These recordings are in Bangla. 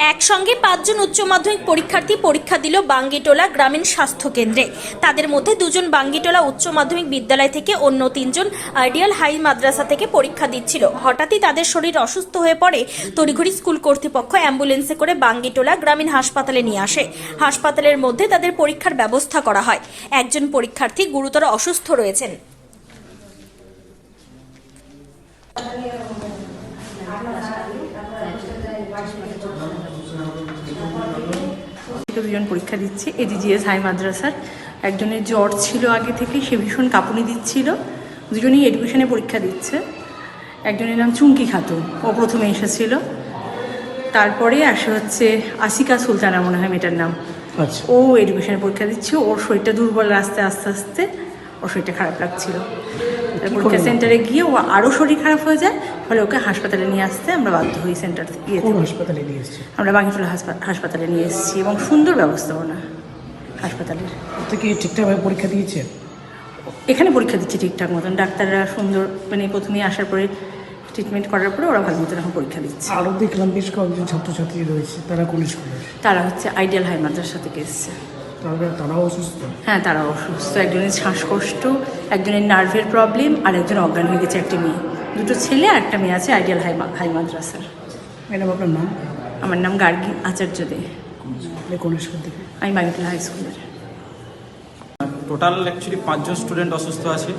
একসঙ্গে 5 জন উচ্চ মাধ্যমিক পরীক্ষার্থী পরীক্ষা দিল বাঙ্গিটোলা গ্রামীণ স্বাস্থ্য কেন্দ্রে। তাদের মধ্যে 2 জন বাঙ্গিটোলা উচ্চ মাধ্যমিক বিদ্যালয় থেকে, অন্য 3 জন আইডিয়াল হাই মাদ্রাসা থেকে পরীক্ষা দিচ্ছিল। হঠাৎই তাদের শরীর অসুস্থ হয়ে পড়ে। তড়িঘড়ি স্কুল কর্তৃপক্ষ অ্যাম্বুলেন্সে করে বাঙ্গিটোলা গ্রামীণ হাসপাতালে নিয়ে আসে। হাসপাতালের মধ্যে তাদের পরীক্ষার ব্যবস্থা করা হয়। একজন পরীক্ষার্থী গুরুতর অসুস্থ রয়েছেন। দুজন পরীক্ষা দিচ্ছে এডিজিএস হাই মাদ্রাসার। একজনের জ্বর ছিল আগে থেকে, সে ভীষণ কাঁপুনি দিচ্ছিল। দুজনেই এডুকেশনে পরীক্ষা দিচ্ছে। একজনের নাম চুমকি খাতুন, ও প্রথমে এসেছিল। তারপরে আসে হচ্ছে আসিকা সুলতানা, মনে হয় মেয়েটার নাম। আচ্ছা, ও এডুকেশনে পরীক্ষা দিচ্ছে। ওর শরীরটা দুর্বল, আস্তে আস্তে ওর শরীরটা খারাপ লাগছিল। পরীক্ষা সেন্টারে গিয়ে ও আরও শরীর খারাপ হয়ে যায়, ফলে ওকে হাসপাতালে নিয়ে আসতে আমরা বাধ্য হই। সেন্টার থেকে হাসপাতালে নিয়ে এসেছে? আমরা বাঙ্গিটোলা হাসপাতালে নিয়ে এসেছি, এবং সুন্দর ব্যবস্থাপনা হাসপাতালের। থেকে ঠিকঠাকভাবে পরীক্ষা দিয়েছে? এখানে পরীক্ষা দিচ্ছে ঠিকঠাক মতন, ডাক্তাররা সুন্দর, মানে প্রথমেই আসার পরে ট্রিটমেন্ট করার পরে ওরা ভালো মতন এখন পরীক্ষা দিচ্ছে। আরও দেখলাম বেশ কয়েকজন ছাত্রছাত্রী রয়েছে, তারা কোন স্কুলে? তারা হচ্ছে আইডিয়াল হাই মাদ্রাসা থেকে এসছে। তারাও অসুস্থ? হ্যাঁ, তারাও অসুস্থ। একজনের শ্বাসকষ্ট, একজনের নার্ভের প্রবলেম, আর একজন অজ্ঞান হয়ে গেছে। একটি মেয়ে, 2টো ছেলে আর একটা মেয়ে আছে আইডিয়াল হাই মাদ্রাসার। ম্যাডাম, আপনার নাম? আমার নাম গার্গী আচার্য দে। কোন স্কুল থেকে? আমি বাঙ্গিটোলা হাই স্কুলের। টোটাল অ্যাকচুয়ালি 5 জন স্টুডেন্ট অসুস্থ আছে।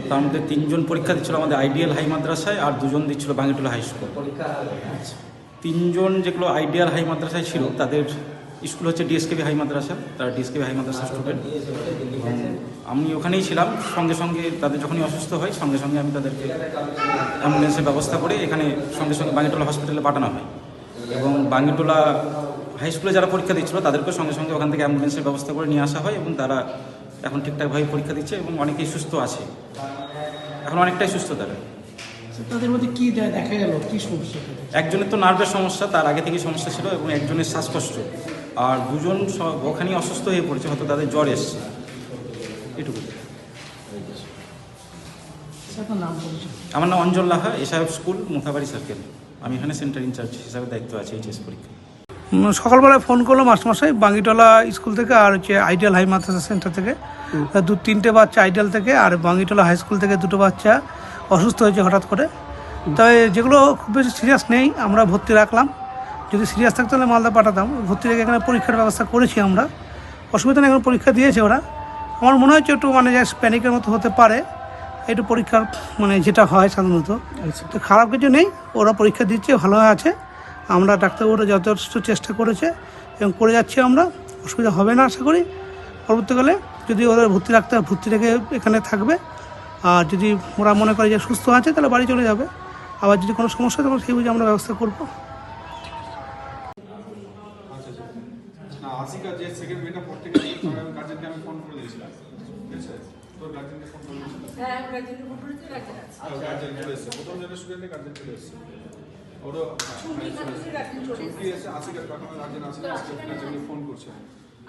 তার মধ্যে 3 জন পরীক্ষা দিচ্ছিল আমাদের আইডিয়াল হাই মাদ্রাসায়, আর 2 জন দিচ্ছিল বাঙ্গিটোলা হাই স্কুল। 3 জন যেগুলো আইডিয়াল হাই মাদ্রাসায় ছিল, তাদের স্কুল হচ্ছে ডিএসকেবি হাই মাদ্রাসা। তারা ডিএসকেবি হাই মাদ্রাসার স্টুডেন্ট। আমি ওখানেই ছিলাম। সঙ্গে সঙ্গে তাদের যখনই অসুস্থ হয়, সঙ্গে সঙ্গে আমি তাদেরকে অ্যাম্বুলেন্সের ব্যবস্থা করে এখানে সঙ্গে সঙ্গে বাঙ্গিটোলা হসপিটালে পাঠানো হয়। এবং বাঙ্গিটোলা হাই স্কুলে যারা পরীক্ষা দিচ্ছিল, তাদেরকে সঙ্গে সঙ্গে ওখান থেকে অ্যাম্বুলেন্সের ব্যবস্থা করে নিয়ে আসা হয়, এবং তারা এখন ঠিকঠাকভাবে পরীক্ষা দিচ্ছে এবং অনেকেই সুস্থ আছে। এখন অনেকটাই সুস্থ তারা। তাদের মধ্যে কি দেখা গেল, কি সমস্যা? একজনের তো নার্ভের সমস্যা, তার আগে থেকেই সমস্যা ছিল, এবং একজনের শ্বাসকষ্ট, আর 2 জন ওখানেই অসুস্থ হয়ে পড়েছে, হয়তো তাদের জ্বর এসছে, এটুকু। নাম বলছেন? আমার নাম Anjal Laha, SIF school, মুথাবাড়ি circle. আমি এখানে সেন্টার ইনচার্জ হিসাবে দায়িত্ব আছে এইচএস পরীক্ষা। সকালবেলায় ফোন করলো মাস্টারমশাই বাঙ্গিটোলা স্কুল থেকে, আর হচ্ছে আইডিয়াল হাই মাদ্রাসা সেন্টার থেকে 2-3টে বাচ্চা আইডিয়াল থেকে, আর বাঙ্গিটোলা হাই স্কুল থেকে 2টো বাচ্চা অসুস্থ হয়েছে হঠাৎ করে। তবে যেগুলো খুব বেশি সিরিয়াস নেই, আমরা ভর্তি রাখলাম। যদি সিরিয়াস থাকতো তাহলে মালদা পাঠাতাম। ভর্তি রেখে এখানে পরীক্ষার ব্যবস্থা করেছি আমরা। অসুবিধা নেই, এখন পরীক্ষা দিয়েছে ওরা। আমার মনে হচ্ছে একটু মানে প্যানিকের মতো হতে পারে, একটু পরীক্ষার মানে যেটা হয় সাধারণত। তো খারাপ কিছু নেই, ওরা পরীক্ষা দিচ্ছে, ভালো আছে। আমরা ডাক্তারবাবুরা যথেষ্ট চেষ্টা করেছে এবং করে যাচ্ছি আমরা। অসুবিধা হবে না আশা করি। পরবর্তীকালে যদি ওদের ভর্তি রাখতে হয়, ভর্তি রেখে এখানে থাকবে। আর যদি ওরা মনে করে যে সুস্থ আছে, তাহলে বাড়ি চলে যাবে। আবার যদি কোনো সমস্যা হয়, তখন সেই বুঝে আমরা ব্যবস্থা করবো। আসিকা যে সেকেন্ড মেয়েটা পড়তে গেছে, আমি গার্জেনকে আমি ফোন করে দিয়েছিলাম। ঠিক আছে, তোর গার্জেনকে ফোন করে দিয়েছিলাম। হ্যাঁ, গার্জেনকে ফোন করেছি, গার্জেন চলে এসেছে। প্রথম জনের স্টুডেন্টে গার্জেন চলে এসেছে। ওরও ছুটি এসে আসিকার কারণে গার্জেন আসলে গার্জেনকে ফোন করছে।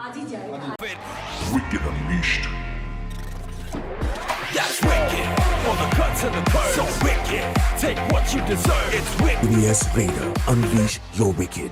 আজই যায়। Wicked Unleashed. That's wicked. For the cut to the curve. So wicked. Take what you deserve. It's wicked. EBS Raider. Unleash your wicked.